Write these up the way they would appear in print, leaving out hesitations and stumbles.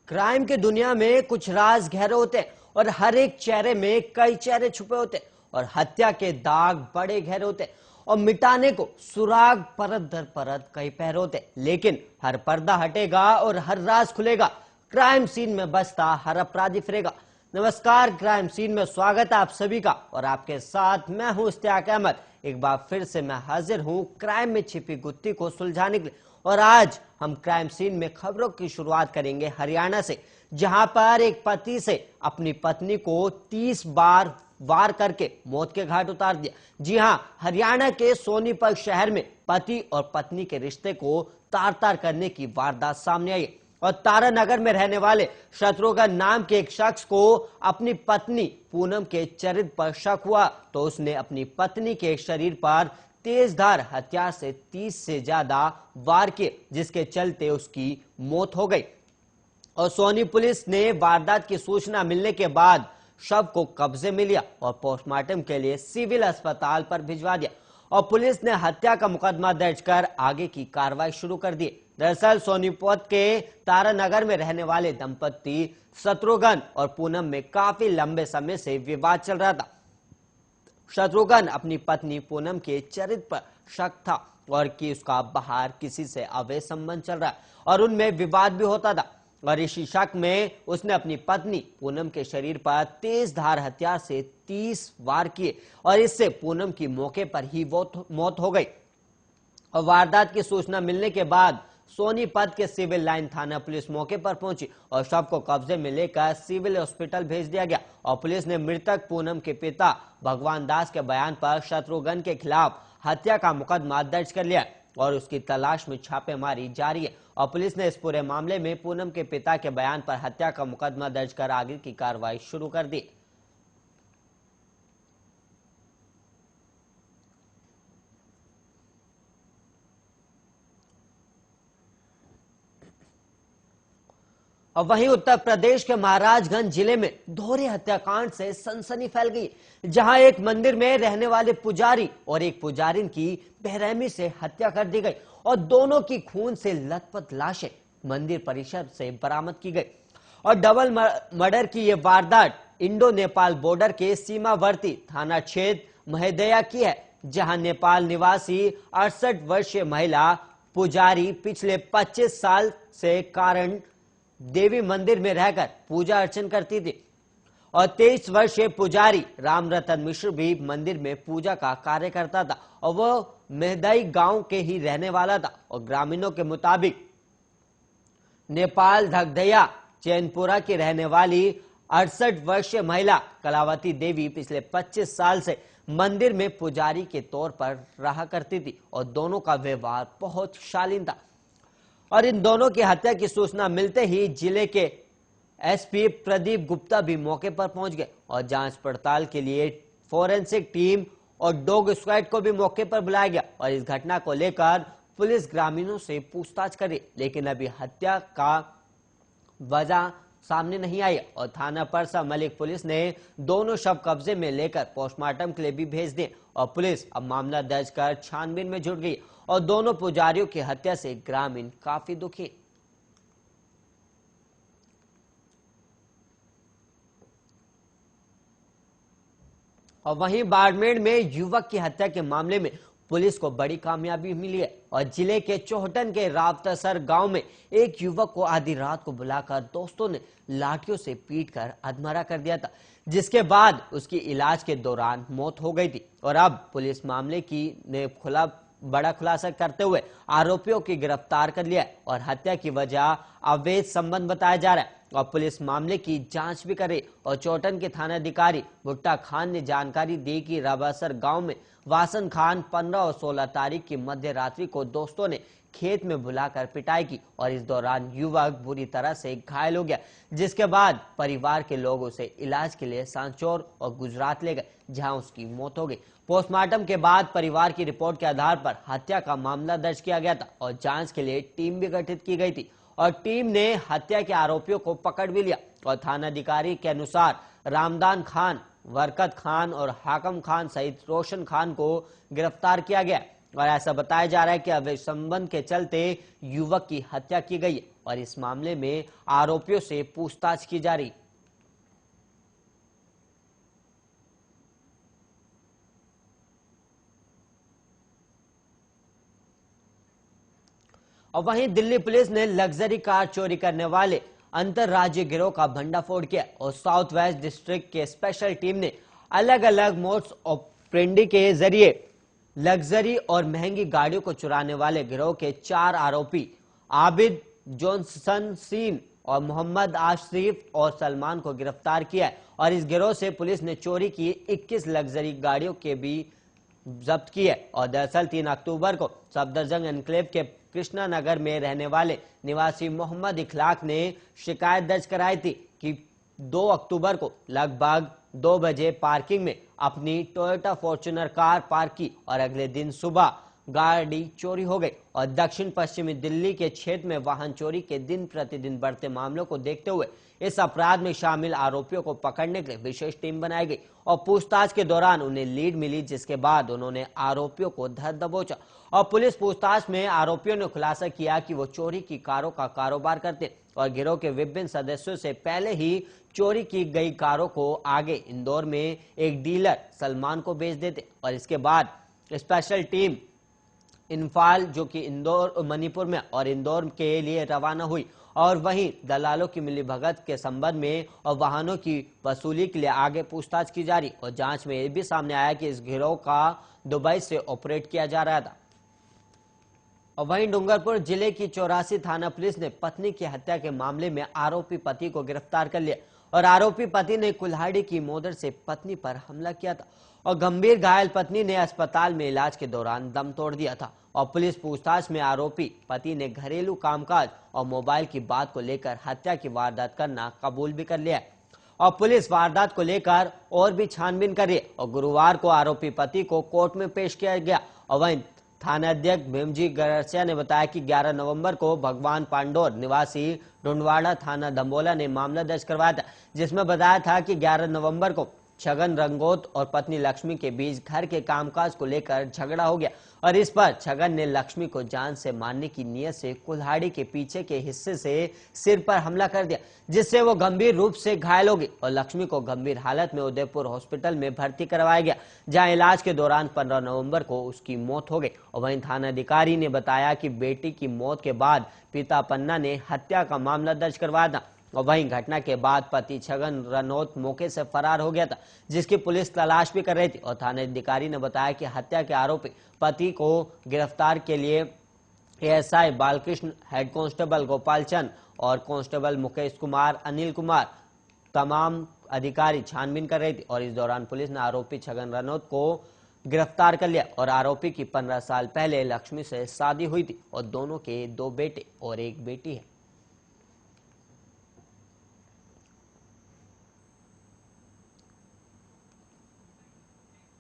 Crime की दुनिया में कुछ राज गहरे होते हैं और हर एक चेहरे में कई चेहरे छुपे होते हैं और हत्या के दाग बड़े गहरे होते हैं और मिटाने को सुराग परत दर परत कई पहर होते हैं। लेकिन हर पर्दा हटेगा और हर राज खुलेगा। क्राइम सीन में बसता हर अपराधी फिरेगा। नमस्कार, क्राइम सीन में स्वागत है आप सभी का और आपके साथ मैं हूं इश्तियाक अहमद। एक बार फिर से मैं हाजिर हूं क्राइम में छिपी गुत्थी को सुलझाने के लिए। और आज हम क्राइम सीन में खबरों की शुरुआत करेंगे हरियाणा से, जहां पर एक पति से अपनी पत्नी को 30 बार वार करके मौत के घाट उतार दिया। जी हां, हरियाणा के सोनीपत शहर में पति और पत्नी के रिश्ते को तार तार करने की वारदात सामने आई और तारानगर में रहने वाले शत्रुघ्न नाम के एक शख्स को अपनी पत्नी पूनम के चरित्र पर शक हुआ तो उसने अपनी पत्नी के शरीर पर तेजधार हथियार से 30 से ज्यादा वार किए, जिसके चलते उसकी मौत हो गई। और सोनी पुलिस ने वारदात की सूचना मिलने के बाद शव को कब्जे में लिया और पोस्टमार्टम के लिए सिविल अस्पताल पर भिजवा दिया और पुलिस ने हत्या का मुकदमा दर्ज कर आगे की कार्रवाई शुरू कर दी। दरअसल सोनीपत के तारानगर में रहने वाले दंपति शत्रुघ्न और पूनम में काफी लंबे समय से विवाद चल रहा था। शत्रुघ्न अपनी पत्नी पूनम के चरित्र पर शक था और कि उसका बाहर किसी से अवैध संबंध चल रहा है और उनमें विवाद भी होता था। और इसी शक में उसने अपनी पत्नी पूनम के शरीर पर तेज धार हथियार से 30 वार किए और इससे पूनम की मौके पर ही मौत हो गई। और वारदात की सूचना मिलने के बाद सोनीपत के सिविल लाइन थाना पुलिस मौके पर पहुंची और शव को कब्जे में लेकर सिविल हॉस्पिटल भेज दिया गया। और पुलिस ने मृतक पूनम के पिता भगवान दास के बयान पर शत्रुघ्न के खिलाफ हत्या का मुकदमा दर्ज कर लिया और उसकी तलाश में छापेमारी जारी है। और पुलिस ने इस पूरे मामले में पूनम के पिता के बयान पर हत्या का मुकदमा दर्ज कर आगे की कार्रवाई शुरू कर दी। और वहीं उत्तर प्रदेश के महाराजगंज जिले में दोहरे हत्याकांड से सनसनी फैल गई, जहां एक मंदिर में रहने वाले पुजारी और एक पुजारिन की बेरहमी से हत्या कर दी गई और दोनों की खून से लथपथ लाशें मंदिर परिसर से बरामद की गई। और डबल मर्डर की यह वारदात इंडो नेपाल बॉर्डर के सीमावर्ती थाना क्षेत्र महदेया की है, जहां नेपाल निवासी 68 वर्षीय महिला पुजारी पिछले 25 साल से कारण देवी मंदिर में रहकर पूजा अर्चन करती थी और 23 वर्षीय पुजारी रामरतन मिश्र भी मंदिर में पूजा का कार्य करता था और वह मेहदाई गांव के ही रहने वाला था। और ग्रामीणों के मुताबिक नेपाल धगधैया चैनपुरा की रहने वाली 68 वर्षीय महिला कलावती देवी पिछले 25 साल से मंदिर में पुजारी के तौर पर रहा करती थी और दोनों का व्यवहार बहुत शालीन था। और इन दोनों की हत्या की सूचना मिलते ही जिले के एसपी प्रदीप गुप्ता भी मौके पर पहुंच गए और जांच पड़ताल के लिए फोरेंसिक टीम और डॉग स्क्वाड को भी मौके पर बुलाया गया। और इस घटना को लेकर पुलिस ग्रामीणों से पूछताछ करी, लेकिन अभी हत्या का वजह सामने नहीं आई और थाना परसा मलिक पुलिस ने दोनों शव कब्जे में लेकर पोस्टमार्टम के लिए भी भेज दिए और पुलिस अब मामला दर्ज कर छानबीन में जुट गई और दोनों पुजारियों की हत्या से ग्रामीण काफी दुखी। और वहीं बाड़मेर में युवक की हत्या के मामले में पुलिस को बड़ी कामयाबी मिली है और जिले के चोहटन के रावतसर गांव में एक युवक को आधी रात को बुलाकर दोस्तों ने लाठियों से पीटकर अधमरा कर दिया था, जिसके बाद उसकी इलाज के दौरान मौत हो गई थी। और अब पुलिस मामले की ने बड़ा खुलासा करते हुए आरोपियों की गिरफ्तार कर लिया और हत्या की वजह अवैध संबंध बताया जा रहा है और पुलिस मामले की जांच भी कर रही। और चोटन के थानाधिकारी भुट्टा खान ने जानकारी दी कि राबासर गांव में वासन खान 15 और 16 तारीख की मध्य रात्रि को दोस्तों ने खेत में बुलाकर पिटाई की और इस दौरान युवक बुरी तरह से घायल हो गया, जिसके बाद परिवार के लोग उसे इलाज के लिए सांचौर और गुजरात ले गए, जहां उसकी मौत हो गई। पोस्टमार्टम के बाद परिवार की रिपोर्ट के आधार पर हत्या का मामला दर्ज किया गया था और जांच के लिए टीम भी गठित की गई थी और टीम ने हत्या के आरोपियों को पकड़ भी लिया। और थानाधिकारी के अनुसार रामदान खान, वरकत खान और हाकम खान सहित रोशन खान को गिरफ्तार किया गया और ऐसा बताया जा रहा है कि अवैध संबंध के चलते युवक की हत्या की गई और इस मामले में आरोपियों से पूछताछ की जा रही। और वहीं दिल्ली पुलिस ने लग्जरी कार चोरी करने वाले अंतरराज्यीय गिरोह का भंडाफोड़ किया और साउथ वेस्ट डिस्ट्रिक्ट के स्पेशल टीम ने अलग अलग मोड्स ऑपरेंडी के जरिए लग्जरी और महंगी गाड़ियों को चुराने वाले गिरोह के 4 आरोपी आबिद, जॉनसन सीन और मोहम्मद आशरीफ और सलमान को गिरफ्तार किया है। और इस गिरोह से पुलिस ने चोरी की 21 लग्जरी गाड़ियों के भी जब्त की है। और दरअसल 3 अक्टूबर को सफदरजंग एनक्लेव के कृष्णा नगर में रहने वाले निवासी मोहम्मद इखलाक ने शिकायत दर्ज कराई थी कि 2 अक्टूबर को लगभग 2 बजे पार्किंग में अपनी टोयोटा फॉर्च्यूनर कार पार्क की और अगले दिन सुबह गाड़ी चोरी हो गई। और दक्षिण पश्चिमी दिल्ली के क्षेत्र में वाहन चोरी के दिन प्रतिदिन बढ़ते मामलों को देखते हुए इस अपराध में शामिल आरोपियों को पकड़ने के लिए विशेष टीम बनाई गई और पूछताछ के दौरान उन्हें लीड मिली, जिसके बाद उन्होंने आरोपियों को धर दबोचा। और पुलिस पूछताछ में आरोपियों ने खुलासा किया कि वो चोरी की कारों का कारोबार करते और गिरोह के विभिन्न सदस्यों से पहले ही चोरी की गई कारों को आगे इंदौर में एक डीलर सलमान को बेच देते और इसके बाद स्पेशल टीम इन्फाल जो कि इंदौर मणिपुर में और इंदौर के लिए रवाना हुई और वहीं दलालों की मिलीभगत के संबंध में और वाहनों की वसूली के लिए आगे पूछताछ की जा रही। और जांच में यह भी सामने आया कि इस गिरोह का दुबई से ऑपरेट किया जा रहा था। और वहीं डूंगरपुर जिले की 84 थाना पुलिस ने पत्नी की हत्या के मामले में आरोपी पति को गिरफ्तार कर लिया और आरोपी पति ने कुल्हाड़ी की मोदर से पत्नी पर हमला किया था और गंभीर घायल पत्नी ने अस्पताल में इलाज के दौरान दम तोड़ दिया था। और पुलिस पूछताछ में आरोपी पति ने घरेलू कामकाज और मोबाइल की बात को लेकर हत्या की वारदात करना कबूल भी कर लिया और पुलिस वारदात को लेकर और भी छानबीन कर रही है। और गुरुवार को आरोपी पति को कोर्ट में पेश किया गया। और वहीं थानाध्यक्ष भीमजी गरसिया ने बताया कि 11 नवंबर को भगवान पांडोर निवासी ढूंढवाड़ा थाना दंबोला ने मामला दर्ज करवाया था, जिसमें बताया था कि 11 नवंबर को छगन रंगोत और पत्नी लक्ष्मी के बीच घर के कामकाज को लेकर झगड़ा हो गया और इस पर छगन ने लक्ष्मी को जान से मारने की नीयत से कुल्हाड़ी के पीछे के हिस्से से सिर पर हमला कर दिया, जिससे वो गंभीर रूप से घायल हो गई और लक्ष्मी को गंभीर हालत में उदयपुर हॉस्पिटल में भर्ती करवाया गया, जहां इलाज के दौरान 15 नवंबर को उसकी मौत हो गई। और वहीं थानाधिकारी ने बताया कि बेटी की मौत के बाद पिता पन्ना ने हत्या का मामला दर्ज करवाया था और वहीं घटना के बाद पति छगन रनौत मौके से फरार हो गया था, जिसकी पुलिस तलाश भी कर रही थी। और थानाधिकारी ने बताया कि हत्या के आरोपी पति को गिरफ्तार के लिए ASI Balkrishna, head constable Gopal Chand और कांस्टेबल मुकेश कुमार, अनिल कुमार तमाम अधिकारी छानबीन कर रही थी। और इस दौरान पुलिस ने आरोपी छगन रनौत को गिरफ्तार कर लिया और आरोपी की 15 साल पहले लक्ष्मी से शादी हुई थी और दोनों के 2 बेटे और 1 बेटी है।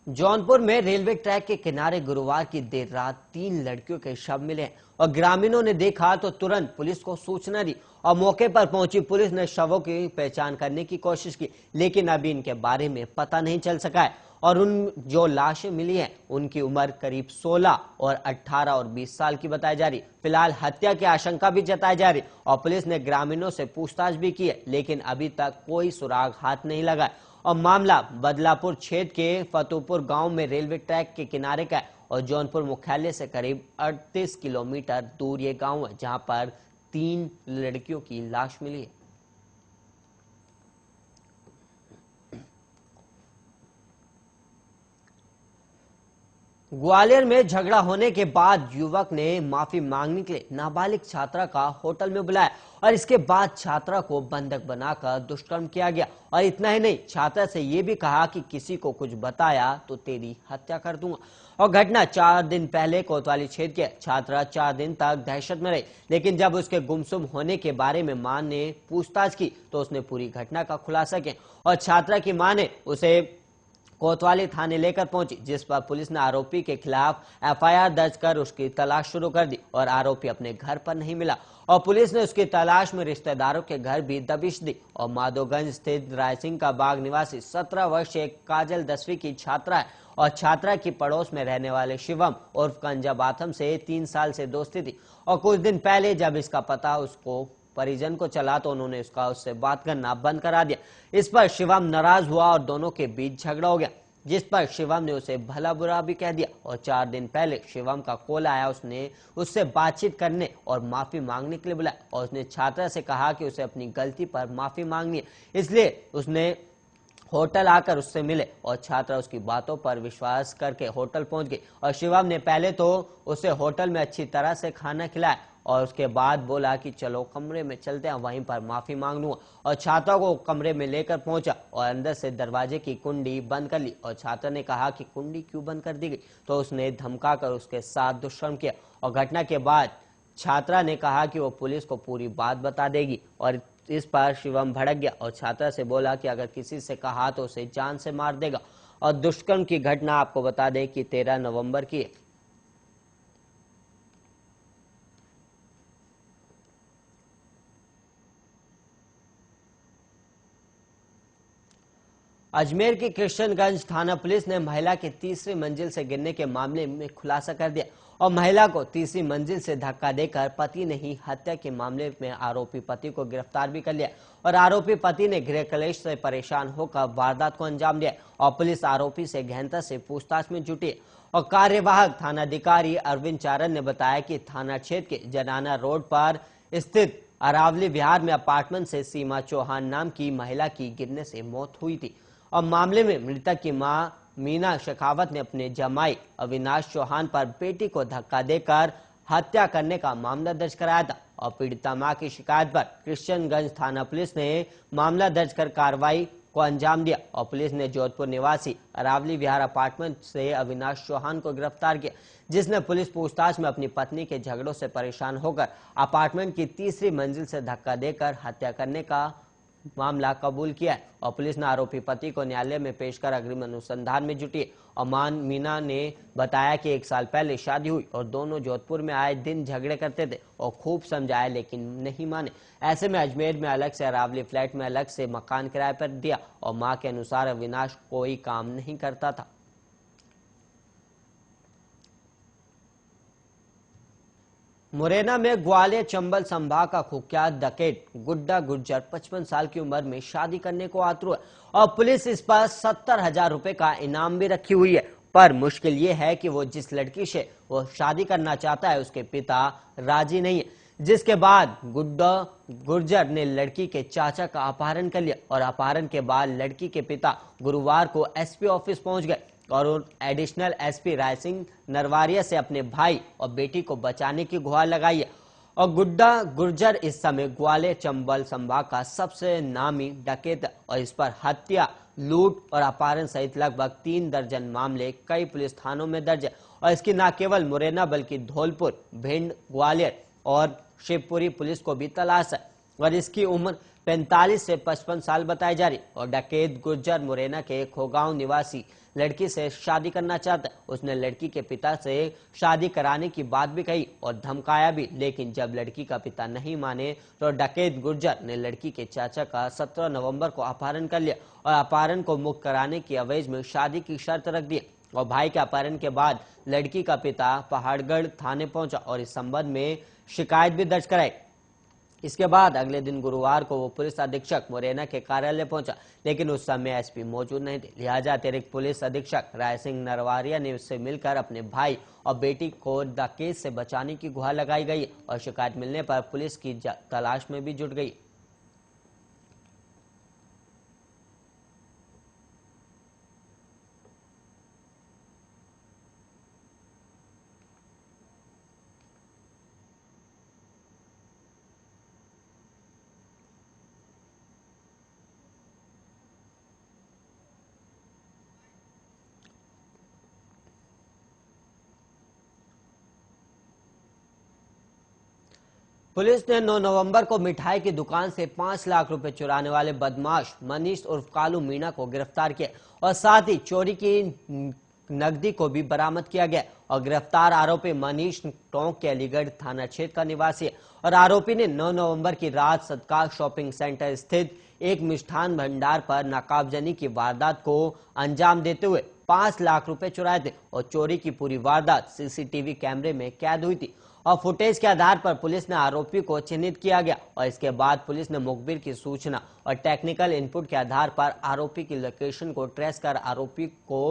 जौनपुर में रेलवे ट्रैक के किनारे गुरुवार की देर रात 3 लड़कियों के शव मिले हैं और ग्रामीणों ने देखा तो तुरंत पुलिस को सूचना दी और मौके पर पहुंची पुलिस ने शवों की पहचान करने की कोशिश की, लेकिन अभी इनके बारे में पता नहीं चल सका है। और उन जो लाशें मिली हैं उनकी उम्र करीब 16 और 18 और 20 साल की बताई जा रही। फिलहाल हत्या की आशंका भी जताई जा रही और पुलिस ने ग्रामीणों से पूछताछ भी की है, लेकिन अभी तक कोई सुराग हाथ नहीं लगा और मामला बदलापुर क्षेत्र के फतेहपुर गांव में रेलवे ट्रैक के किनारे का है और जौनपुर मुख्यालय से करीब 38 किलोमीटर दूर ये गांव है, जहां पर 3 लड़कियों की लाश मिली है। ग्वालियर में झगड़ा होने के बाद युवक ने माफी मांगने के लिए नाबालिग छात्रा का होटल में बुलाया और इसके बाद छात्रा को बंधक बनाकर दुष्कर्म किया गया और इतना ही नहीं, छात्रा से यह भी कहा कि किसी को कुछ बताया तो तेरी हत्या कर दूंगा। और घटना 4 दिन पहले कोतवाली क्षेत्र के छात्रा 4 दिन तक दहशत में रही, लेकिन जब उसके गुमसुम होने के बारे में मां ने पूछताछ की तो उसने पूरी घटना का खुलासा किया और छात्रा की मां ने उसे कोतवाली थाने लेकर पहुंची, जिस पर पुलिस ने आरोपी के खिलाफ एफआईआर दर्ज कर उसकी तलाश शुरू कर दी और आरोपी अपने घर पर नहीं मिला और पुलिस ने उसकी तलाश में रिश्तेदारों के घर भी दबिश दी और माधोगंज स्थित रायसिंह का बाग निवासी 17 वर्षीय काजल 10वीं की छात्रा है और छात्रा की पड़ोस में रहने वाले शिवम उर्फ कंजा बाथम से 3 साल से दोस्ती थी और कुछ दिन पहले जब इसका पता उसको परिजन को चला तो उन्होंने उससे बात करना बंद करा दिया। इस पर शिवम नाराज हुआ और दोनों के बीच झगड़ा हो गया, जिस पर शिवम ने उसे भला बुरा भी कह दिया। और 4 दिन पहले शिवम का कॉल आया, उसने उससे बातचीत करने और माफी मांगने के लिए बुलाया और उसने छात्रा से कहा कि उसे अपनी गलती पर माफी मांगनी है, इसलिए उसने होटल आकर उससे मिले और छात्रा उसकी बातों पर विश्वास करके होटल पहुंच गई। और शिवम ने पहले तो उसे होटल में अच्छी तरह से खाना खिलाया और उसके बाद बोला कि चलो कमरे में चलते हैं, वहीं पर माफी मांग लूंगा। और छात्रा को कमरे में लेकर पहुंचा और अंदर से दरवाजे की कुंडी बंद कर ली और छात्रा ने कहा कि कुंडी क्यों बंद कर दी गई, तो उसने धमकाकर उसके साथ दुष्कर्म किया। और घटना के बाद छात्रा ने कहा कि वो पुलिस को पूरी बात बता देगी और इस पर शिवम भड़क गया और छात्रा से बोला कि अगर किसी से कहा तो उसे जान से मार देगा। और दुष्कर्म की घटना आपको बता दें कि 13 नवंबर की है। अजमेर की कृष्णगंज थाना पुलिस ने महिला के तीसरी मंजिल से गिरने के मामले में खुलासा कर दिया और महिला को तीसरी मंजिल से धक्का देकर पति ने ही हत्या के मामले में आरोपी पति को गिरफ्तार भी कर लिया। और आरोपी पति ने गृह कलेश से परेशान होकर वारदात को अंजाम दिया और पुलिस आरोपी से गहनता से पूछताछ में जुटी। और कार्यवाहक थानाधिकारी अरविंद चारण ने बताया कि थाना क्षेत्र के जनाना रोड पर स्थित अरावली विहार में अपार्टमेंट से सीमा चौहान नाम की महिला की गिरने से मौत हुई थी। और मामले में मृतक की मां मीना शेखावत ने अपने जमाई अविनाश चौहान पर बेटी को धक्का देकर हत्या करने का मामला दर्ज कराया था। और पीड़िता मां की शिकायत पर कृष्णगंज थाना पुलिस ने मामला दर्ज कर कार्रवाई को अंजाम दिया और पुलिस ने जोधपुर निवासी अरावली विहार अपार्टमेंट से अविनाश चौहान को गिरफ्तार किया, जिसने पुलिस पूछताछ में अपनी पत्नी के झगड़ों से परेशान होकर अपार्टमेंट की तीसरी मंजिल से धक्का देकर हत्या करने का मामला कबूल किया है। और पुलिस ने आरोपी पति को न्यायालय में पेश कर अग्रिम अनुसंधान में जुटी। और मीना ने बताया कि 1 साल पहले शादी हुई और दोनों जोधपुर में आए दिन झगड़े करते थे और खूब समझाया लेकिन नहीं माने। ऐसे में अजमेर में अलग से अरावली फ्लैट में अलग से मकान किराए पर दिया और मां के अनुसार अविनाश कोई काम नहीं करता था। मुरैना में ग्वालियर चंबल संभाग का कुख्यात डकैत गुड्डा गुर्जर 55 साल की उम्र में शादी करने को आतुर है और पुलिस इस पर 70,000 रुपए का इनाम भी रखी हुई है। पर मुश्किल ये है कि वो जिस लड़की से वो शादी करना चाहता है उसके पिता राजी नहीं है, जिसके बाद गुड्डा गुर्जर ने लड़की के चाचा का अपहरण कर लिया। और अपहरण के बाद लड़की के पिता गुरुवार को एसपी ऑफिस पहुंच गए और एडिशनल एसपी राय सिंह नरवारिया से अपने भाई और बेटी को बचाने की गुहार लगाई है। और गुड्डा गुर्जर इस समय ग्वालियर चंबल संभाग का सबसे नामी डकैत है और इस पर हत्या, लूट और अपहरण सहित लगभग 3 दर्जन मामले कई पुलिस थानों में दर्ज है। और इसकी न केवल मुरैना बल्कि धौलपुर, भिंड, ग्वालियर और शिवपुरी पुलिस को भी तलाश है। और इसकी उम्र 45 से 55 साल बताई जा रही। और डकैत गुर्जर मुरैना के खोगांव निवासी लड़की से शादी करना चाहता है। उसने लड़की के पिता से शादी कराने की बात भी कही और धमकाया भी, लेकिन जब लड़की का पिता नहीं माने तो डकैत गुर्जर ने लड़की के चाचा का 17 नवंबर को अपहरण कर लिया और अपहरण को मुक्त कराने की एवज में शादी की शर्त रख दी। और भाई के अपहरण के बाद लड़की का पिता पहाड़गढ़ थाने पहुंचा और इस संबंध में शिकायत भी दर्ज कराई। इसके बाद अगले दिन गुरुवार को वो पुलिस अधीक्षक मुरैना के कार्यालय पहुंचा, लेकिन उस समय एसपी मौजूद नहीं थे। लिहाजा अतिरिक्त पुलिस अधीक्षक राय सिंह नरवारिया ने उससे मिलकर अपने भाई और बेटी को डकैत से बचाने की गुहार लगाई गई और शिकायत मिलने पर पुलिस की तलाश में भी जुट गई। पुलिस ने 9 नवंबर को मिठाई की दुकान से 5 लाख रुपए चुराने वाले बदमाश मनीष उर्फ कालू मीणा को गिरफ्तार किया और साथ ही चोरी की नकदी को भी बरामद किया गया। और गिरफ्तार आरोपी मनीष टोंक के अलीगढ़ थाना क्षेत्र का निवासी है और आरोपी ने 9 नवंबर की रात सदकार शॉपिंग सेंटर स्थित एक मिष्ठान भंडार पर नकाबजनी की वारदात को अंजाम देते हुए 5 लाख रुपए चुराए थे और चोरी की पूरी वारदात सीसीटीवी कैमरे में कैद हुई थी। और फुटेज के आधार पर पुलिस ने आरोपी को चिन्हित किया गया और इसके बाद पुलिस ने मुखबिर की सूचना और टेक्निकल इनपुट के आधार पर आरोपी की लोकेशन को ट्रेस कर आरोपी को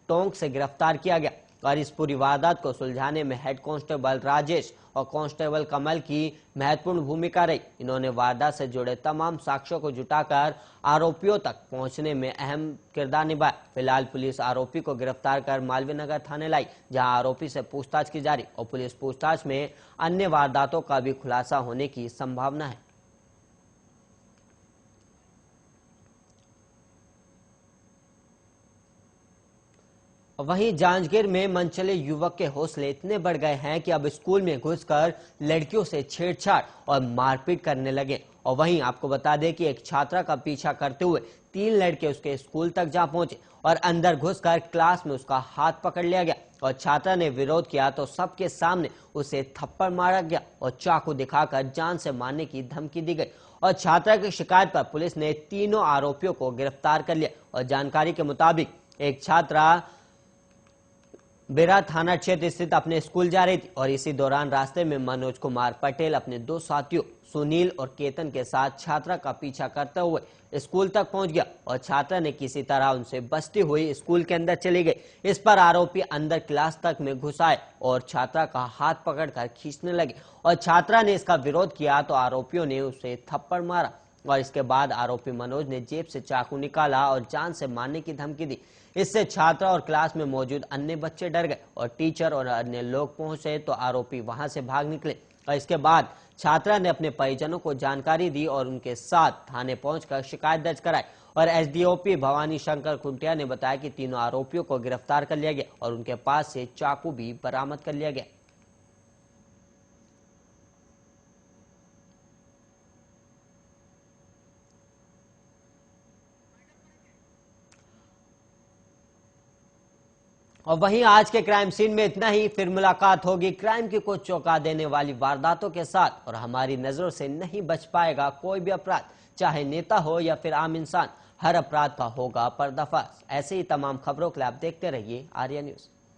टोंक से गिरफ्तार किया गया। और इस पूरी वारदात को सुलझाने में हेड कांस्टेबल राजेश और कांस्टेबल कमल की महत्वपूर्ण भूमिका रही। इन्होंने वारदात से जुड़े तमाम साक्ष्यों को जुटाकर आरोपियों तक पहुंचने में अहम किरदार निभाया। फिलहाल पुलिस आरोपी को गिरफ्तार कर मालवीय नगर थाने लाई, जहां आरोपी से पूछताछ की जा रही और पुलिस पूछताछ में अन्य वारदातों का भी खुलासा होने की संभावना है। वहीं जांजगीर में मनचले युवक के हौसले इतने बढ़ गए हैं कि अब स्कूल में घुसकर लड़कियों से छेड़छाड़ और मारपीट करने लगे। और वहीं आपको बता दें कि एक छात्रा का पीछा करते हुए 3 लड़के उसके स्कूल तक जा पहुंचे और अंदर घुसकर क्लास में उसका हाथ पकड़ लिया गया और छात्रा ने विरोध किया तो सबके सामने उसे थप्पड़ मारा गया और चाकू दिखाकर जान से मारने की धमकी दी गई। और छात्रा की शिकायत पर पुलिस ने तीनों आरोपियों को गिरफ्तार कर लिया। और जानकारी के मुताबिक एक छात्रा बेरा थाना क्षेत्र स्थित अपने स्कूल जा रही थी और इसी दौरान रास्ते में मनोज कुमार पटेल अपने 2 साथियों सुनील और केतन के साथ छात्रा का पीछा करते हुए स्कूल तक पहुंच गया और छात्रा ने किसी तरह उनसे बचती हुई स्कूल के अंदर चली गई। इस पर आरोपी अंदर क्लास तक में घुस आए और छात्रा का हाथ पकड़कर खींचने लगे और छात्रा ने इसका विरोध किया तो आरोपियों ने उसे थप्पड़ मारा और इसके बाद आरोपी मनोज ने जेब से चाकू निकाला और जान से मारने की धमकी दी। इससे छात्रा और क्लास में मौजूद अन्य बच्चे डर गए और टीचर और अन्य लोग पहुंचे तो आरोपी वहां से भाग निकले। और इसके बाद छात्रा ने अपने परिजनों को जानकारी दी और उनके साथ थाने पहुंचकर शिकायत दर्ज कराई। और एसडीओपी भवानी शंकर खुंटिया ने बताया कि तीनों आरोपियों को गिरफ्तार कर लिया गया और उनके पास से चाकू भी बरामद कर लिया गया। और वहीं आज के क्राइम सीन में इतना ही। फिर मुलाकात होगी क्राइम की कुछ चौंका देने वाली वारदातों के साथ और हमारी नजरों से नहीं बच पाएगा कोई भी अपराध, चाहे नेता हो या फिर आम इंसान। हर अपराध का होगा पर्दाफाश। ऐसे ही तमाम खबरों के लिए आप देखते रहिए आर्या न्यूज।